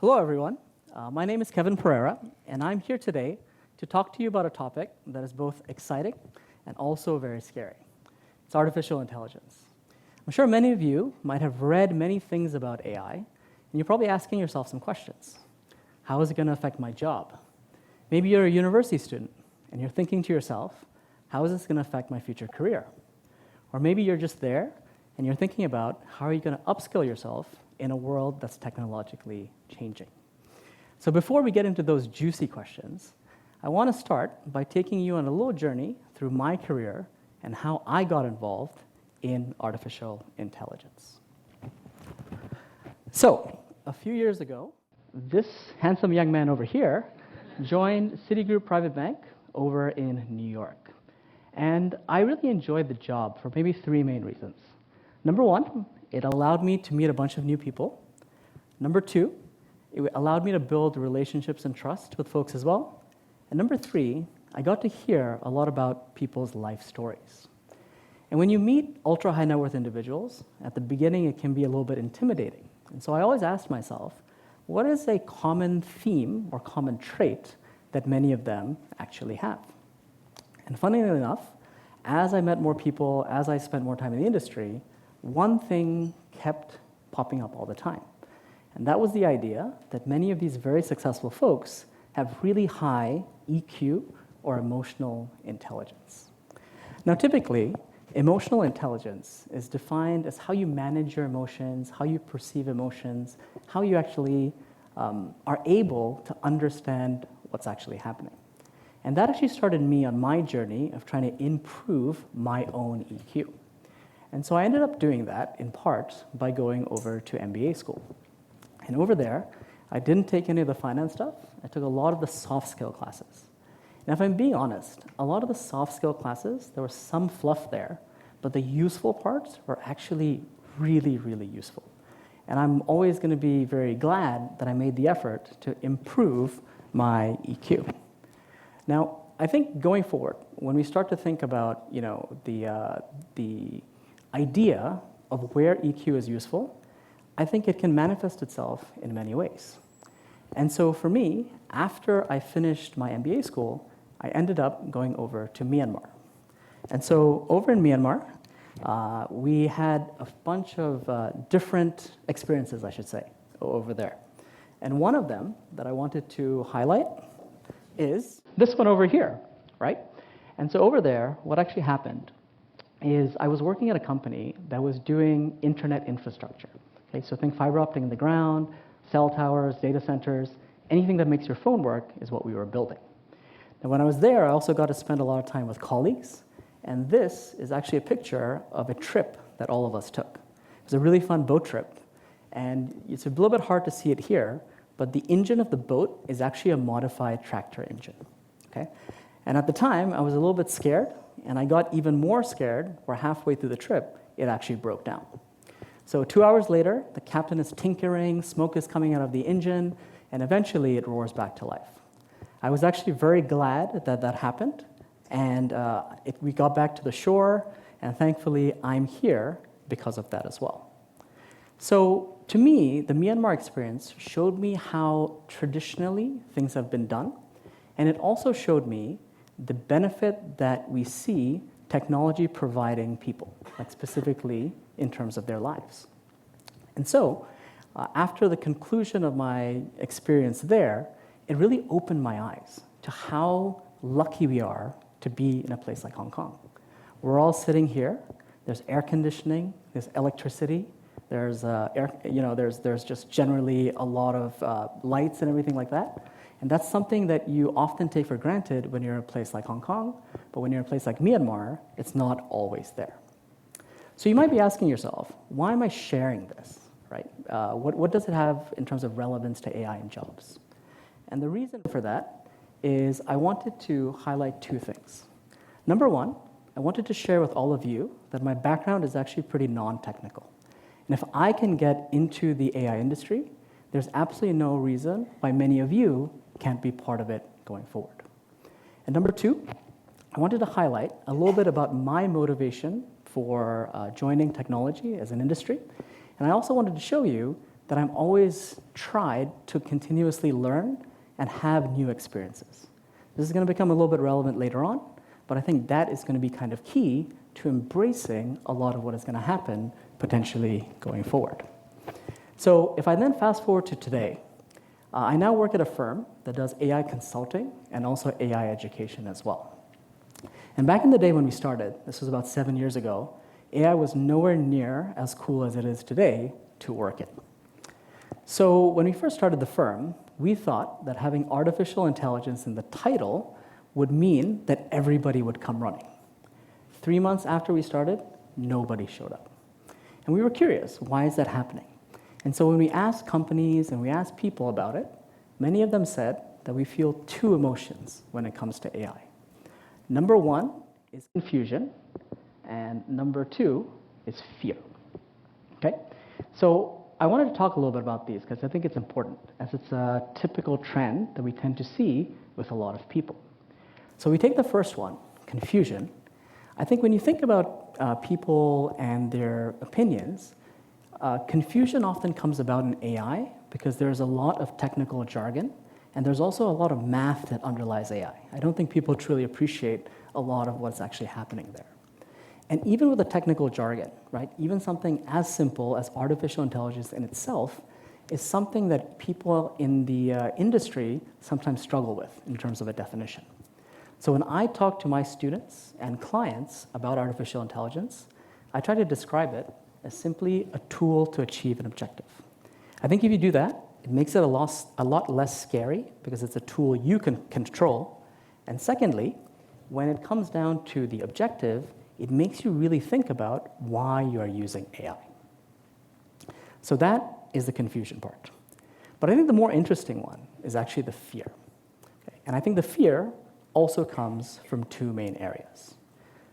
Hello, everyone. My name is Kevin Pereira, and I'm here today to talk to you about a topic that is both exciting and also very scary. It's artificial intelligence. I'm sure many of you might have read many things about AI, and you're probably asking yourself some questions. How is it going to affect my job? Maybe you're a university student, and you're thinking to yourself, how is this going to affect my future career? Or maybe you're just there, and you're thinking about how are you going to upskill yourself in a world that's technologically changing. So before we get into those juicy questions, I want to start by taking you on a little journey through my career and how I got involved in artificial intelligence. So, a few years ago, this handsome young man over here joined Citigroup Private Bank over in New York. And I really enjoyed the job for maybe three main reasons. Number one, it allowed me to meet a bunch of new people. Number two, it allowed me to build relationships and trust with folks as well. And number three, I got to hear a lot about people's life stories. And when you meet ultra-high net worth individuals, at the beginning it can be a little bit intimidating. And so I always asked myself, what is a common theme or common trait that many of them actually have? And funnily enough, as I met more people, as I spent more time in the industry, one thing kept popping up all the time. And that was the idea that many of these very successful folks have really high EQ or emotional intelligence. Now, typically, emotional intelligence is defined as how you manage your emotions, how you perceive emotions, how you actually are able to understand what's actually happening. And that actually started me on my journey of trying to improve my own EQ. And so I ended up doing that in part by going over to MBA school. And over there, I didn't take any of the finance stuff. I took a lot of the soft skill classes. And if I'm being honest, a lot of the soft skill classes, there was some fluff there, but the useful parts were actually really, really useful. And I'm always going to be very glad that I made the effort to improve my EQ. Now, I think going forward, when we start to think about the idea of where EQ is useful, I think it can manifest itself in many ways. And so for me, after I finished my MBA school, I ended up going over to Myanmar. And so over in Myanmar, we had a bunch of different experiences, I should say, over there. And one of them that I wanted to highlight is this one over here, right? And so over there, what actually happened is I was working at a company that was doing internet infrastructure. Okay, so think fiber optic in the ground, cell towers, data centers, anything that makes your phone work is what we were building. Now, when I was there, I also got to spend a lot of time with colleagues, and this is actually a picture of a trip that all of us took. It was a really fun boat trip, and it's a little bit hard to see it here, but the engine of the boat is actually a modified tractor engine. Okay? And at the time, I was a little bit scared, and I got even more scared where halfway through the trip, it actually broke down. So 2 hours later, the captain is tinkering, smoke is coming out of the engine, and eventually it roars back to life. I was actually very glad that that happened, and we got back to the shore, and thankfully I'm here because of that as well. So to me, the Myanmar experience showed me how traditionally things have been done, and it also showed me the benefit that we see technology providing people, like specifically in terms of their lives. And so, after the conclusion of my experience there, it really opened my eyes to how lucky we are to be in a place like Hong Kong. We're all sitting here. There's air conditioning. There's electricity. There's there's just generally a lot of lights and everything like that. And that's something that you often take for granted when you're in a place like Hong Kong, but when you're in a place like Myanmar, it's not always there. So you might be asking yourself, why am I sharing this, right? What does it have in terms of relevance to AI and jobs? And the reason for that is I wanted to highlight two things. Number one, I wanted to share with all of you that my background is actually pretty non-technical. And if I can get into the AI industry, there's absolutely no reason why many of you can't be part of it going forward. And number two, I wanted to highlight a little bit about my motivation for joining technology as an industry. And I also wanted to show you that I'm always tried to continuously learn and have new experiences. This is going to become a little bit relevant later on, but I think that is going to be kind of key to embracing a lot of what is going to happen potentially going forward. So if I then fast forward to today, I now work at a firm that does AI consulting and also AI education as well. And back in the day when we started, this was about 7 years ago, AI was nowhere near as cool as it is today to work in. So when we first started the firm, we thought that having artificial intelligence in the title would mean that everybody would come running. 3 months after we started, nobody showed up. And we were curious, why is that happening? And so when we asked companies and we asked people about it, many of them said that we feel two emotions when it comes to AI. Number one is confusion, and number two is fear. Okay? So I wanted to talk a little bit about these because I think it's important, as it's a typical trend that we tend to see with a lot of people. So we take the first one, confusion. I think when you think about people and their opinions, confusion often comes about in AI because there's a lot of technical jargon, and there's also a lot of math that underlies AI. I don't think people truly appreciate a lot of what's actually happening there. And even with the technical jargon, right, even something as simple as artificial intelligence in itself is something that people in the industry sometimes struggle with in terms of a definition. So when I talk to my students and clients about artificial intelligence, I try to describe it as simply a tool to achieve an objective. I think if you do that, it makes it a lot less scary because it's a tool you can control. And secondly, when it comes down to the objective, it makes you really think about why you are using AI. So that is the confusion part. But I think the more interesting one is actually the fear. Okay? And I think the fear also comes from two main areas.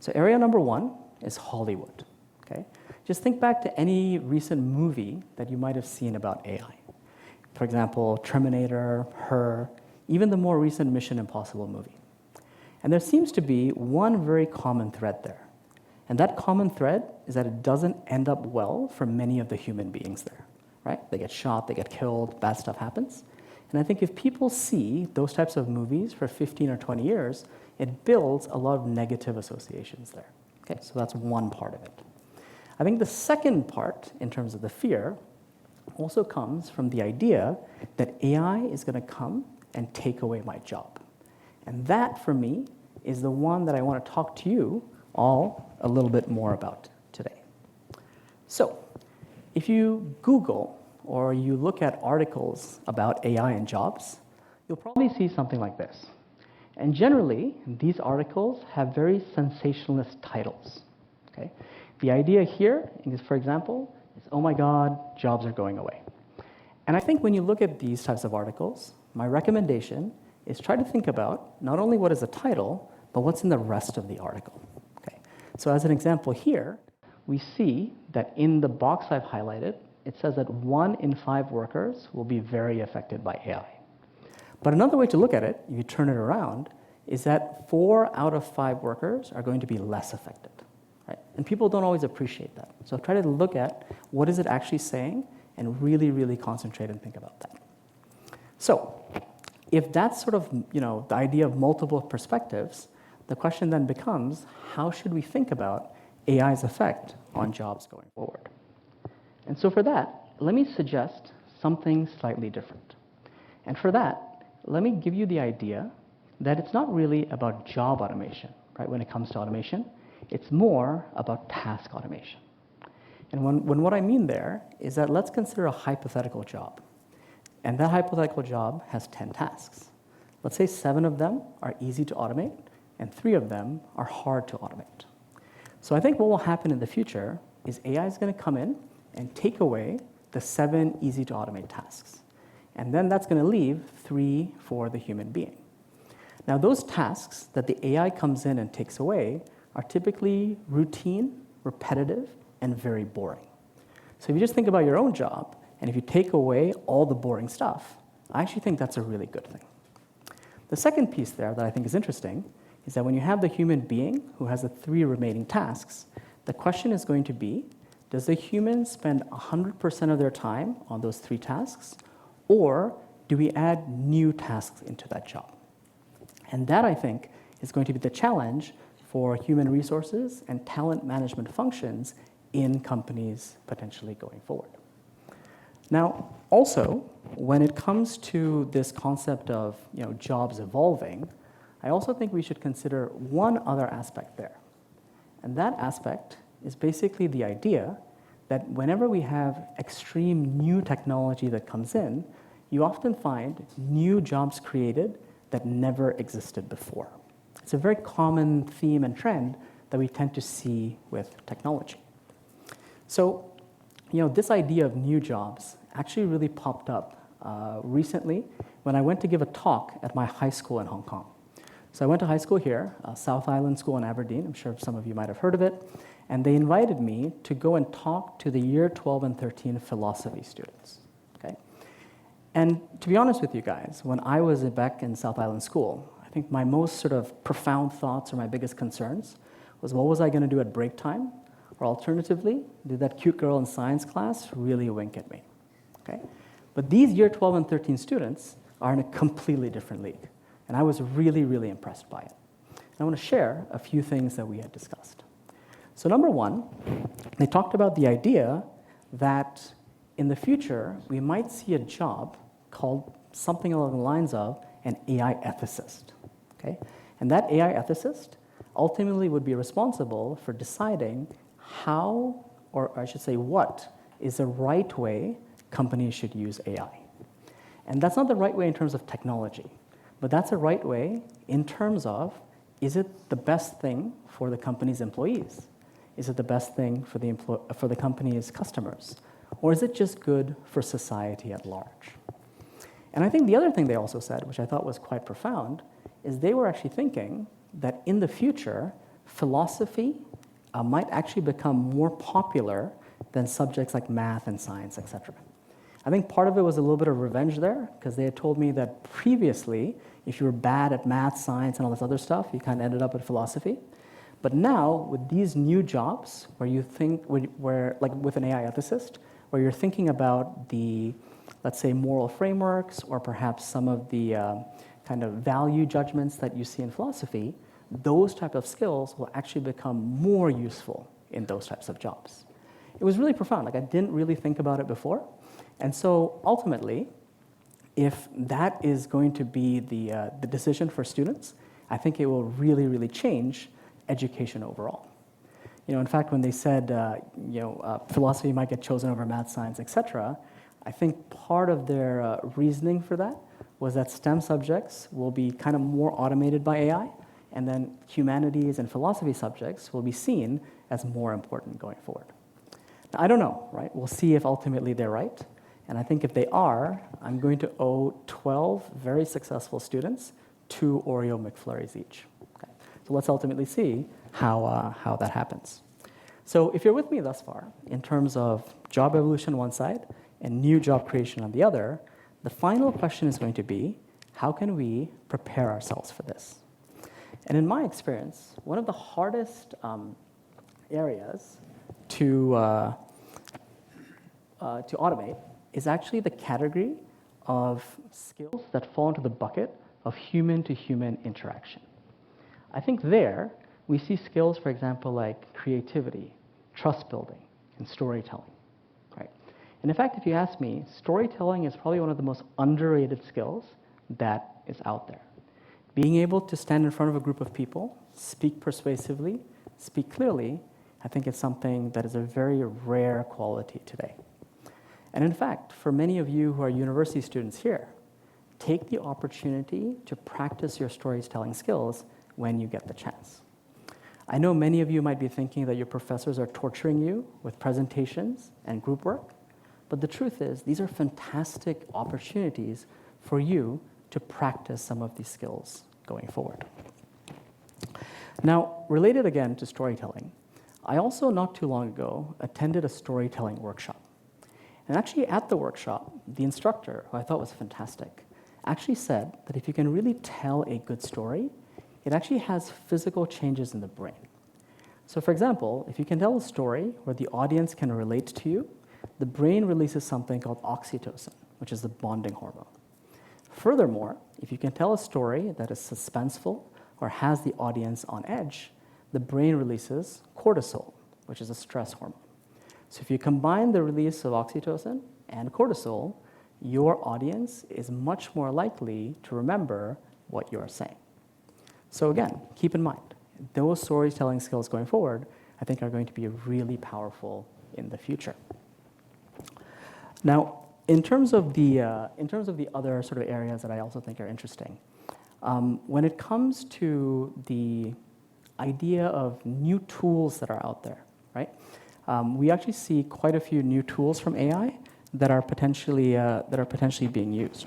So area number one is Hollywood. Okay? Just think back to any recent movie that you might have seen about AI. For example, Terminator, Her, even the more recent Mission Impossible movie. And there seems to be one very common thread there. And that common thread is that it doesn't end up well for many of the human beings there, right? They get shot, they get killed, bad stuff happens. And I think if people see those types of movies for 15 or 20 years, it builds a lot of negative associations there. Okay, so that's one part of it. I think the second part, in terms of the fear, also comes from the idea that AI is going to come and take away my job. And that, for me, is the one that I want to talk to you all a little bit more about today. So, if you Google or you look at articles about AI and jobs, you'll probably see something like this. And generally, these articles have very sensationalist titles. Okay? The idea here is, for example, is, oh my God, jobs are going away. And I think when you look at these types of articles, my recommendation is try to think about not only what is the title, but what's in the rest of the article. Okay. So as an example here, we see that in the box I've highlighted, it says that 1 in 5 workers will be very affected by AI. But another way to look at it, if you turn it around, is that 4 out of 5 workers are going to be less affected. Right? And people don't always appreciate that. So try to look at what is it actually saying and really, really concentrate and think about that. So if that's sort of the idea of multiple perspectives, the question then becomes, how should we think about AI's effect on jobs going forward? And so for that, let me suggest something slightly different. And for that, let me give you the idea that it's not really about job automation, right? When it comes to automation, it's more about task automation. And when what I mean there is that let's consider a hypothetical job. And that hypothetical job has 10 tasks. Let's say 7 of them are easy to automate, and 3 of them are hard to automate. So I think what will happen in the future is AI is going to come in and take away the 7 easy to automate tasks. And then that's going to leave 3 for the human being. Now those tasks that the AI comes in and takes away are typically routine, repetitive, and very boring. So if you just think about your own job, and if you take away all the boring stuff, I actually think that's a really good thing. The second piece there that I think is interesting is that when you have the human being who has the 3 remaining tasks, the question is going to be, does the human spend 100% of their time on those 3 tasks, or do we add new tasks into that job? And that, I think, is going to be the challenge for human resources and talent management functions in companies potentially going forward. Now, also, when it comes to this concept of jobs evolving, I also think we should consider one other aspect there. And that aspect is basically the idea that whenever we have extreme new technology that comes in, you often find new jobs created that never existed before. It's a very common theme and trend that we tend to see with technology. So, this idea of new jobs actually really popped up recently when I went to give a talk at my high school in Hong Kong. So I went to high school here, South Island School in Aberdeen. I'm sure some of you might have heard of it. And they invited me to go and talk to the year 12 and 13 philosophy students. Okay? And to be honest with you guys, when I was back in South Island School, I think my most sort of profound thoughts or my biggest concerns was what was I going to do at break time? Or alternatively, did that cute girl in science class really wink at me? Okay? But these year 12 and 13 students are in a completely different league. And I was really, really impressed by it. And I want to share a few things that we had discussed. So number one, they talked about the idea that in the future, we might see a job called something along the lines of an AI ethicist. Okay? And that AI ethicist ultimately would be responsible for deciding how, or I should say what, is the right way companies should use AI. And that's not the right way in terms of technology, but that's the right way in terms of, is it the best thing for the company's employees? Is it the best thing for the company's customers? Or is it just good for society at large? And I think the other thing they also said, which I thought was quite profound, is they were actually thinking that in the future, philosophy might actually become more popular than subjects like math and science, etc. I think part of it was a little bit of revenge there, because they had told me that previously, if you were bad at math, science, and all this other stuff, you kind of ended up at philosophy. But now, with these new jobs, where you think, where like with an AI ethicist, where you're thinking about the, let's say, moral frameworks, or perhaps some of the kind of value judgments that you see in philosophy, those type of skills will actually become more useful in those types of jobs. It was really profound. Like, I didn't really think about it before. And so ultimately, if that is going to be the decision for students, I think it will really, really change education overall. In fact, when they said, philosophy might get chosen over math, science, etc., I think part of their reasoning for that was that STEM subjects will be kind of more automated by AI, and then humanities and philosophy subjects will be seen as more important going forward. Now, I don't know, right? We'll see if ultimately they're right. And I think if they are, I'm going to owe 12 very successful students 2 Oreo McFlurries each. Okay. So let's ultimately see how that happens. So if you're with me thus far, in terms of job evolution on one side and new job creation on the other, the final question is going to be, how can we prepare ourselves for this? And in my experience, one of the hardest areas to automate is actually the category of skills that fall into the bucket of human-to-human interaction. I think there we see skills, for example, like creativity, trust building, and storytelling. Right? And in fact, if you ask me, storytelling is probably one of the most underrated skills that is out there. Being able to stand in front of a group of people, speak persuasively, speak clearly, I think it's something that is a very rare quality today. And in fact, for many of you who are university students here, take the opportunity to practice your storytelling skills when you get the chance. I know many of you might be thinking that your professors are torturing you with presentations and group work, but the truth is these are fantastic opportunities for you to practice some of these skills going forward. Now, related again to storytelling, I also not too long ago attended a storytelling workshop. And actually at the workshop, the instructor, who I thought was fantastic, actually said that if you can really tell a good story, it actually has physical changes in the brain. So for example, if you can tell a story where the audience can relate to you, the brain releases something called oxytocin, which is the bonding hormone. Furthermore, if you can tell a story that is suspenseful or has the audience on edge, the brain releases cortisol, which is a stress hormone. So if you combine the release of oxytocin and cortisol, your audience is much more likely to remember what you are saying. So again, keep in mind, those storytelling skills going forward, I think, are going to be really powerful in the future. Now, in terms of the other sort of areas that I also think are interesting, when it comes to the idea of new tools that are out there, right? We actually see quite a few new tools from AI that are potentially being used.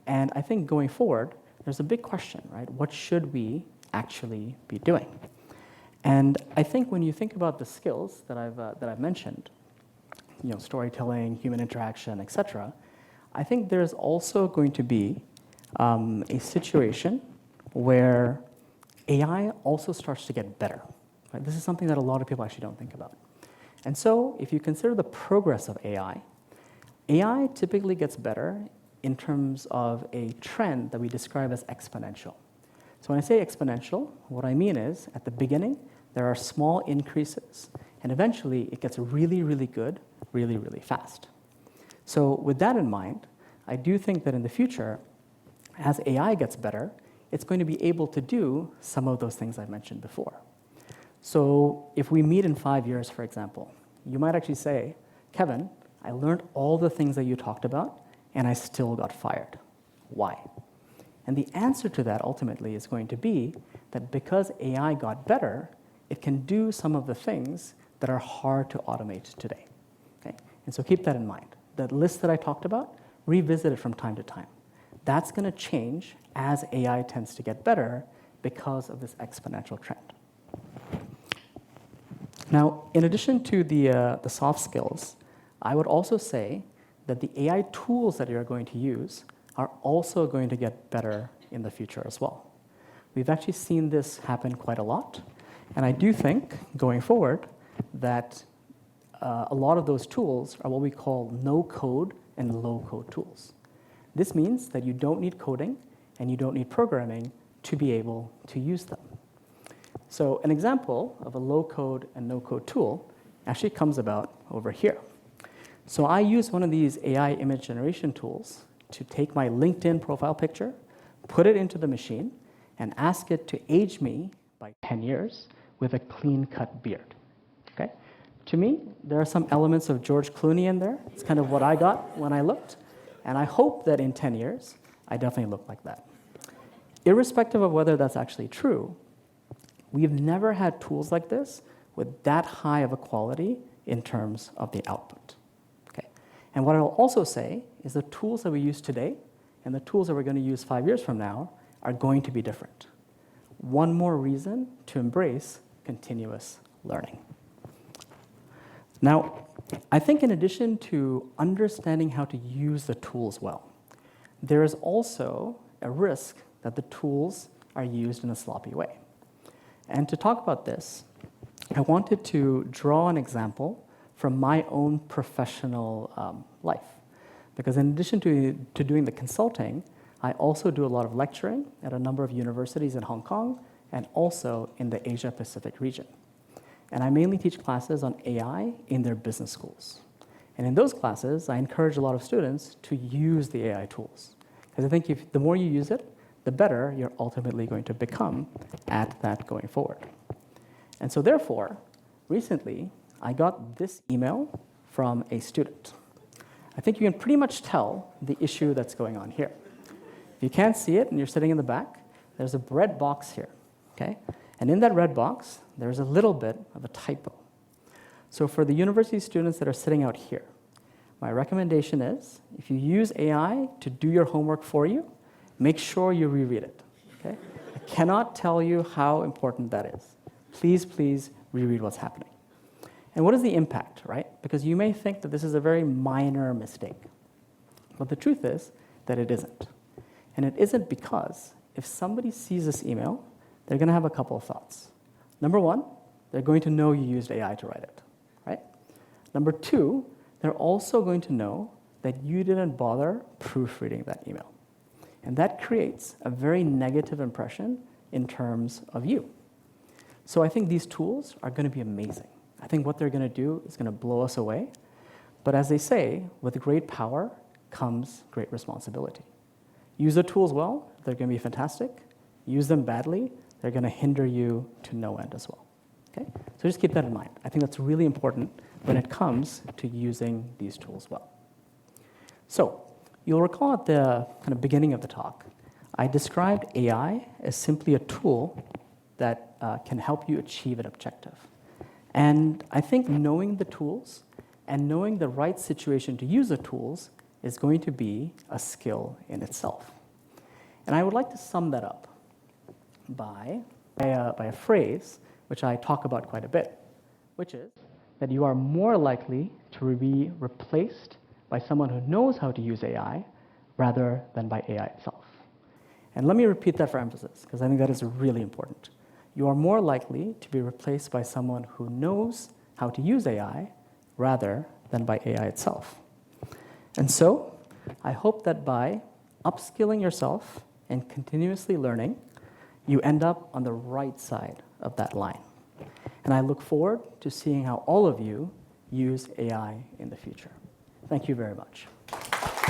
And I think going forward, there's a big question, right? What should we actually be doing? And I think when you think about the skills that I've mentioned, storytelling, human interaction, etc., I think there's also going to be a situation where AI also starts to get better. Right? This is something that a lot of people actually don't think about. And so if you consider the progress of AI typically gets better in terms of a trend that we describe as exponential. So when I say exponential, what I mean is at the beginning, there are small increases, and eventually it gets really, really good, really, really fast. So with that in mind, I do think that in the future, as AI gets better, it's going to be able to do some of those things I mentioned before. So if we meet in 5 years, for example, you might actually say, Kevin, I learned all the things that you talked about, and I still got fired. Why? And the answer to that ultimately is going to be that because AI got better, it can do some of the things that are hard to automate today. Okay? And so keep that in mind. That list that I talked about, revisit it from time to time. That's going to change as AI tends to get better because of this exponential trend. Now, in addition to the soft skills, I would also say that the AI tools that you're going to use are also going to get better in the future as well. We've actually seen this happen quite a lot, and I do think, going forward, that a lot of those tools are what we call no-code and low-code tools. This means that you don't need coding and you don't need programming to be able to use them. So an example of a low-code and no-code tool actually comes about over here. So I use one of these AI image generation tools to take my LinkedIn profile picture, put it into the machine, and ask it to age me by 10 years with a clean-cut beard. Okay? To me, there are some elements of George Clooney in there. It's kind of what I got when I looked. And I hope that in 10 years, I definitely look like that. Irrespective of whether that's actually true, we've never had tools like this with that high of a quality in terms of the output. Okay. And what I'll also say is the tools that we use today and the tools that we're going to use 5 years from now are going to be different. One more reason to embrace continuous learning. Now, I think in addition to understanding how to use the tools well, there is also a risk that the tools are used in a sloppy way. And to talk about this, I wanted to draw an example from my own professional life. Because in addition to doing the consulting, I also do a lot of lecturing at a number of universities in Hong Kong and also in the Asia Pacific region. And I mainly teach classes on AI in their business schools. And in those classes, I encourage a lot of students to use the AI tools. Because I think the more you use it, the better you're ultimately going to become at that going forward. And so therefore, recently, I got this email from a student. I think you can pretty much tell the issue that's going on here. If you can't see it and you're sitting in the back, there's a red box here, okay? And in that red box, there's a little bit of a typo. So for the university students that are sitting out here, my recommendation is if you use AI to do your homework for you, make sure you reread it, okay? I cannot tell you how important that is. Please, please reread what's happening. And what is the impact, right? Because you may think that this is a very minor mistake. But the truth is that it isn't. And it isn't because if somebody sees this email, they're going to have a couple of thoughts. Number one, they're going to know you used AI to write it, right? Number two, they're also going to know that you didn't bother proofreading that email. And that creates a very negative impression in terms of you. So I think these tools are going to be amazing. I think what they're going to do is going to blow us away. But as they say, with great power comes great responsibility. Use the tools well, they're going to be fantastic. Use them badly, they're going to hinder you to no end as well. Okay? So just keep that in mind. I think that's really important when it comes to using these tools well. So you'll recall at the kind of beginning of the talk, I described AI as simply a tool that can help you achieve an objective. And I think knowing the tools and knowing the right situation to use the tools is going to be a skill in itself. And I would like to sum that up by a phrase which I talk about quite a bit, which is that you are more likely to be replaced by someone who knows how to use AI rather than by AI itself. And let me repeat that for emphasis, because I think that is really important. You are more likely to be replaced by someone who knows how to use AI rather than by AI itself. And so, I hope that by upskilling yourself and continuously learning, you end up on the right side of that line. And I look forward to seeing how all of you use AI in the future. Thank you very much.